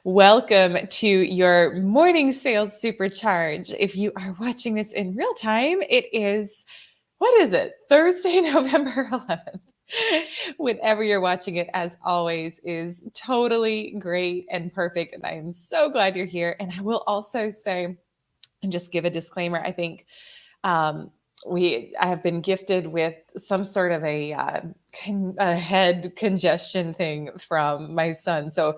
Welcome to your morning sales supercharge. If you are watching this in real time, what is it? Thursday, November 11th. Whenever you're watching it, as always, is totally great and perfect. And I am so glad you're here. And I will also say, and just give a disclaimer, I think um, I have been gifted with some sort of a head congestion thing from my son. So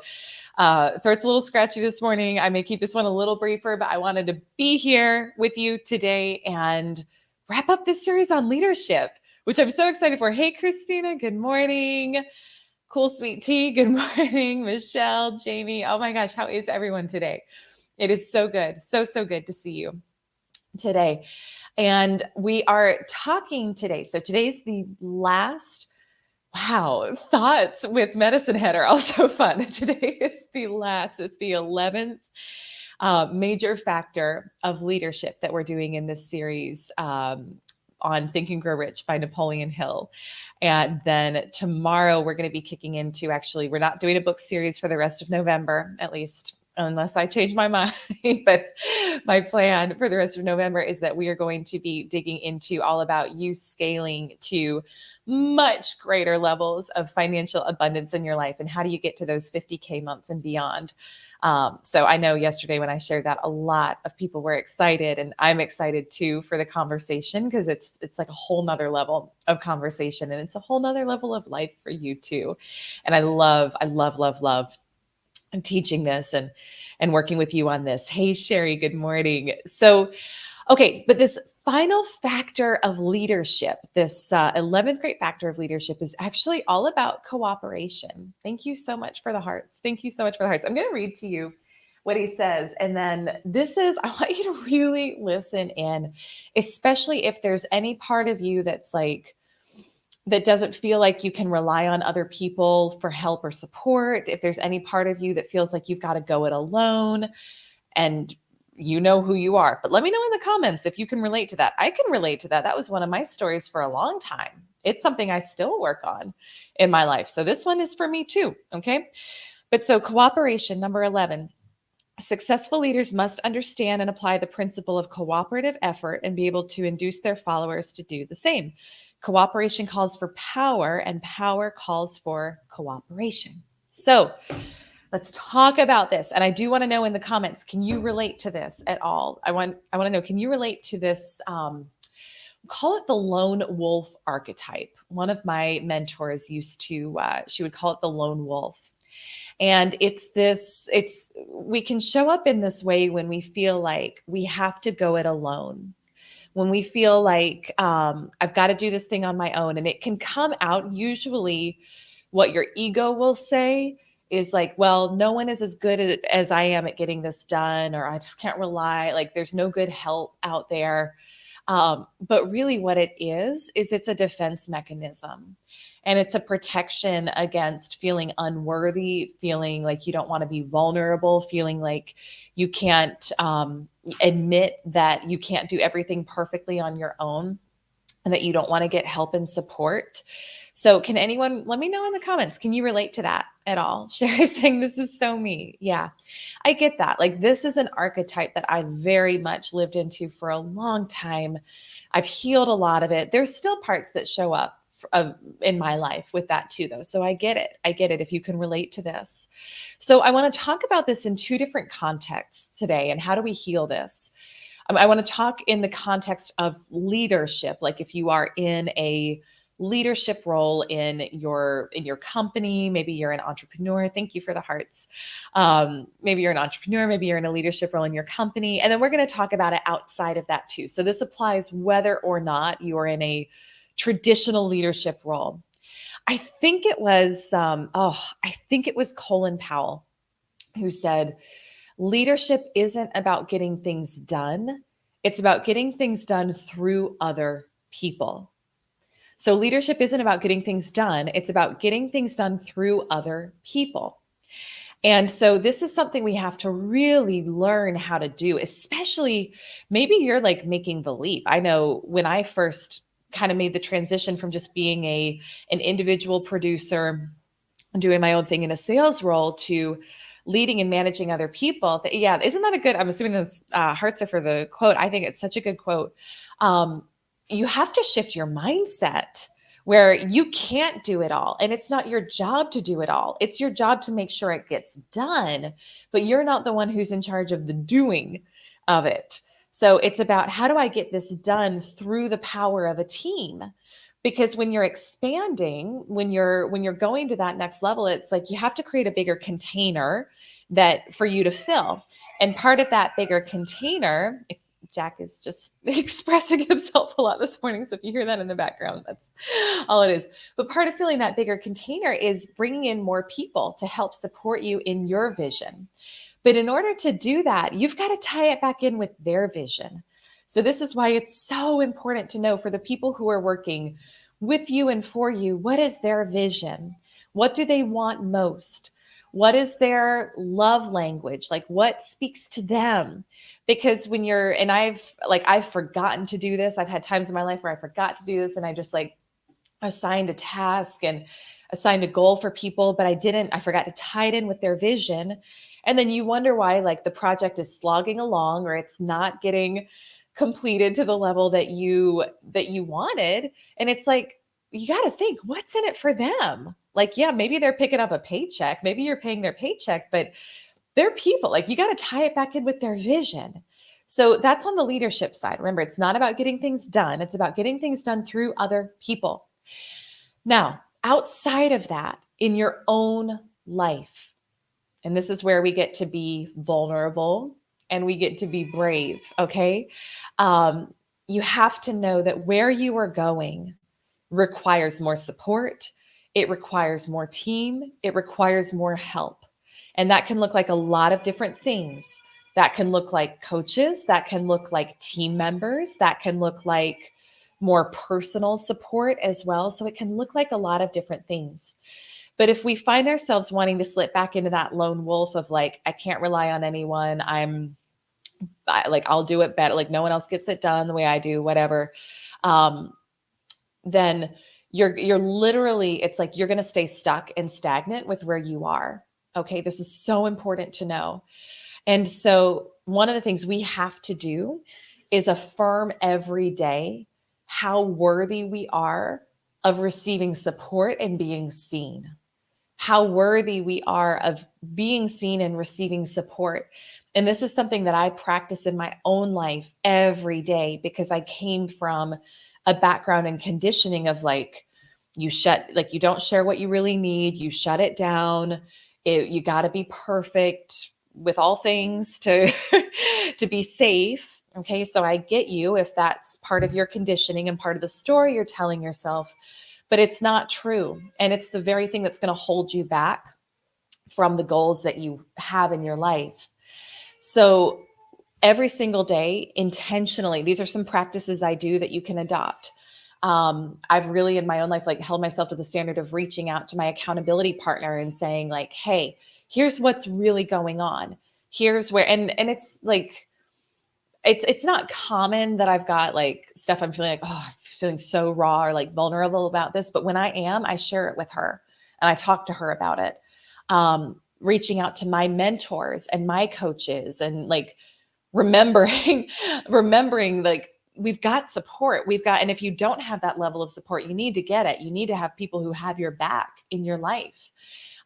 throat's a little scratchy this morning. I may keep this one a little briefer, but I wanted to be here with you today and wrap up this series on leadership, which I'm so excited for. Hey, Christina, good morning. Cool Sweet Tea, good morning. Michelle, Jamie, oh my gosh, how is everyone today? It is so good, so good to see you today. And we are talking today. So today's the last. Wow, thoughts with Medicine Head are also fun. Today is it's the 11th major factor of leadership that we're doing in this series on Think and Grow Rich by Napoleon Hill. And then tomorrow we're going to be kicking into, actually, we're not doing a book series for the rest of November, at least unless I change my mind. But my plan for the rest of November is that we are going to be digging into all about you scaling to much greater levels of financial abundance in your life. And how do you get to those 50K months and beyond? So I know yesterday when I shared that, a lot of people were excited, and I'm excited too for the conversation, because it's like a whole nother level of conversation, and it's a whole nother level of life for you too. And I love teaching this and working with you on this. Hey, Sherry, good morning. So, okay, but this final factor of leadership, this 11th great factor of leadership, is actually all about cooperation. Thank you so much for the hearts. Thank you so much for the hearts. I'm going to read to you what he says. And then I want you to really listen in, especially if there's any part of you that doesn't feel like you can rely on other people for help or support. If there's any part of you that feels like you've got to go it alone, and you know who you are. But let me know in the comments if you can relate to that. I can relate to that. That was one of my stories for a long time. It's something I still work on in my life. So this one is for me too. Okay. But so cooperation, number 11. Successful leaders must understand and apply the principle of cooperative effort and be able to induce their followers to do the same. Cooperation calls for power, and power calls for cooperation. So let's talk about this. And I do want to know in the comments, can you relate to this at all? I want to know, can you relate to this? Call it the lone wolf archetype. One of my mentors she would call it the lone wolf. And we can show up in this way when we feel like we have to go it alone. When we feel like I've got to do this thing on my own. And it can come out, usually what your ego will say is like, well, no one is as good as I am at getting this done, or I just can't rely, like there's no good help out there. But really what it is it's a defense mechanism. And it's a protection against feeling unworthy, feeling like you don't want to be vulnerable, feeling like you can't admit that you can't do everything perfectly on your own, and that you don't want to get help and support. So can anyone, let me know in the comments, can you relate to that at all? Sherry's saying, this is so me. Yeah, I get that. Like, this is an archetype that I very much lived into for a long time. I've healed a lot of it. There's still parts that show up in my life with that too, though. So I get it if you can relate to this. So I want to talk about this in two different contexts today. And how do we heal this? I want to talk in the context of leadership. Like if you are in a leadership role in your company, maybe you're an entrepreneur. Thank you for the hearts. Maybe you're an entrepreneur, maybe you're in a leadership role in your company. And then we're going to talk about it outside of that too. So this applies whether or not you are in a traditional leadership role. I think it was Colin Powell who said, leadership isn't about getting things done. It's about getting things done through other people. So leadership isn't about getting things done. It's about getting things done through other people. And so this is something we have to really learn how to do, especially maybe you're like making the leap. I know when I first kind of made the transition from just being an individual producer and doing my own thing in a sales role to leading and managing other people. Yeah, isn't that a good? I'm assuming those hearts are for the quote. I think it's such a good quote. You have to shift your mindset where you can't do it all. And it's not your job to do it all. It's your job to make sure it gets done, but you're not the one who's in charge of the doing of it. So it's about, how do I get this done through the power of a team? Because when you're expanding, when you're going to that next level, it's like you have to create a bigger container that for you to fill. And part of that bigger container, if Jack is just expressing himself a lot this morning, so if you hear that in the background, that's all it is. But part of filling that bigger container is bringing in more people to help support you in your vision. But in order to do that, you've got to tie it back in with their vision. So this is why it's so important to know, for the people who are working with you and for you, what is their vision? What do they want most? What is their love language? Like, what speaks to them? Because when you're, and I've forgotten to do this. I've had times in my life where I forgot to do this, and I just like assigned a task and assigned a goal for people, but I forgot to tie it in with their vision. And then you wonder why like the project is slogging along, or it's not getting completed to the level that you wanted. And it's like, you got to think, what's in it for them? Like, yeah, maybe they're picking up a paycheck, maybe you're paying their paycheck, but they're people. Like, you got to tie it back in with their vision. So that's on the leadership side. Remember, it's not about getting things done, it's about getting things done through other people. Now, outside of that, in your own life, and this is where we get to be vulnerable and we get to be brave, okay? You have to know that where you are going requires more support. It requires more team. It requires more help. And that can look like a lot of different things. That can look like coaches. That can look like team members. That can look like more personal support as well. So it can look like a lot of different things. But if we find ourselves wanting to slip back into that lone wolf of like, I can't rely on anyone, I'll do it better, like no one else gets it done the way I do, whatever, then you're literally, it's like you're going to stay stuck and stagnant with where you are. Okay, this is so important to know. And so one of the things we have to do is affirm every day how worthy we are of receiving support and being seen. How worthy we are of being seen and receiving support. And this is something that I practice in my own life every day, because I came from a background and conditioning of like, you don't share what you really need, you shut it down. You got to be perfect with all things to to be safe. Okay, so I get you if that's part of your conditioning and part of the story you're telling yourself, but it's not true. And it's the very thing that's going to hold you back from the goals that you have in your life. So every single day, intentionally, these are some practices I do that you can adopt. I've really in my own life, like held myself to the standard of reaching out to my accountability partner and saying like, hey, here's what's really going on. Here's where, and it's like, it's not common that I've got like stuff I'm feeling like, oh, I'm feeling so raw or like vulnerable about this. But when I am, I share it with her and I talk to her about it. Reaching out to my mentors and my coaches and like remembering like we've got support. And if you don't have that level of support, you need to get it. You need to have people who have your back in your life.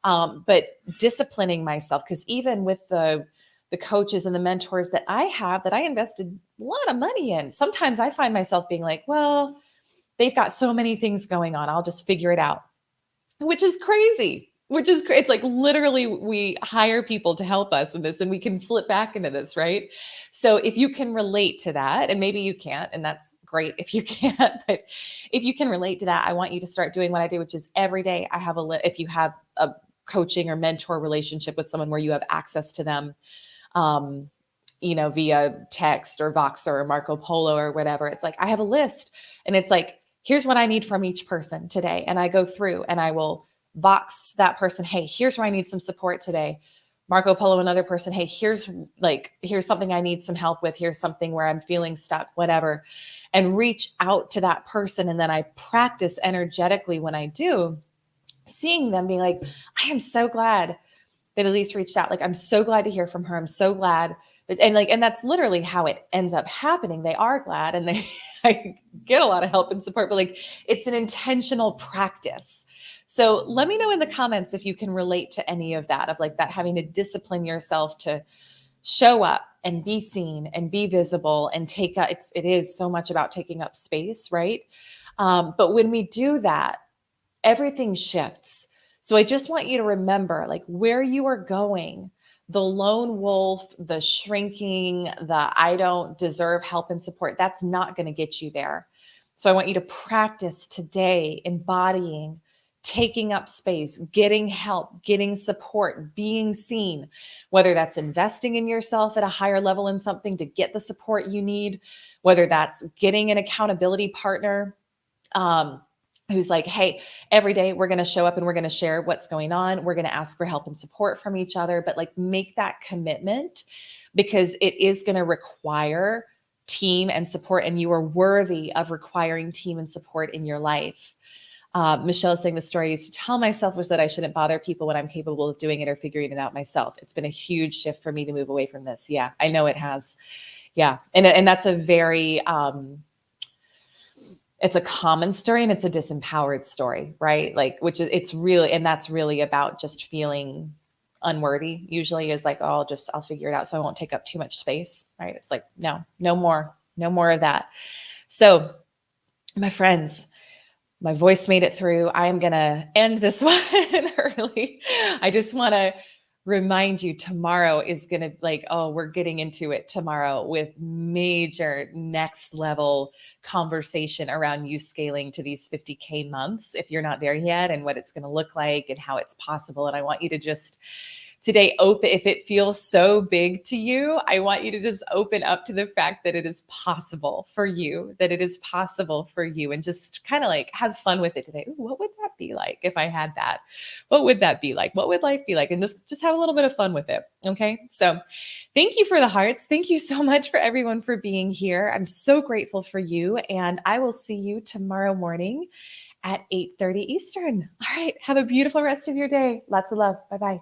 But disciplining myself, because even with the coaches and the mentors that I have, that I invested a lot of money in, sometimes I find myself being like, well, they've got so many things going on, I'll just figure it out, which is crazy. It's like literally we hire people to help us in this and we can slip back into this, right? So if you can relate to that, and maybe you can't, and that's great if you can't, but if you can relate to that, I want you to start doing what I do, which is every day I have if you have a coaching or mentor relationship with someone where you have access to them, via text or Voxer or Marco Polo or whatever, it's like I have a list and it's like, here's what I need from each person today. And I go through and I will Vox that person, hey, here's where I need some support today. Marco Polo, another person, hey, here's something I need some help with. Here's something where I'm feeling stuck, whatever. And reach out to that person. And then I practice energetically when I do, seeing them being like, I am so glad that Elise reached out. Like, I'm so glad to hear from her. I'm so glad that, and that's literally how it ends up happening. They are glad and they I get a lot of help and support, but like it's an intentional practice. So let me know in the comments if you can relate to any of that, of like that having to discipline yourself to show up and be seen and be visible and take up, it is so much about taking up space, right? But when we do that, everything shifts. So I just want you to remember like where you are going, the lone wolf, the shrinking, the I don't deserve help and support, that's not going to get you there. So I want you to practice today embodying, taking up space, getting help, getting support, being seen, whether that's investing in yourself at a higher level in something to get the support you need, whether that's getting an accountability partner, who's like, hey, every day we're going to show up and we're going to share what's going on. We're going to ask for help and support from each other, but like make that commitment because it is going to require team and support, and you are worthy of requiring team and support in your life. Michelle is saying the story I used to tell myself was that I shouldn't bother people when I'm capable of doing it or figuring it out myself. It's been a huge shift for me to move away from this. Yeah, I know it has. Yeah. And that's a very, it's a common story and it's a disempowered story, right? Like, which is, it's really, and that's really about just feeling unworthy usually is like, oh, I'll figure it out. So I won't take up too much space, right? It's like, no more of that. So my friends, my voice made it through. I am going to end this one early. I just want to remind you tomorrow is going to like, oh, we're getting into it tomorrow with major next level conversation around you scaling to these 50K months if you're not there yet, and what it's going to look like and how it's possible. And I want you to just today open, if it feels so big to you, I want you to just open up to the fact that it is possible for you, and just kind of like have fun with it today. Ooh, what would that be like if I had that? What would that be like? What would life be like? And just have a little bit of fun with it. Okay. So thank you for the hearts. Thank you so much for everyone for being here. I'm so grateful for you. And I will see you tomorrow morning at 8:30 Eastern. All right. Have a beautiful rest of your day. Lots of love. Bye-bye.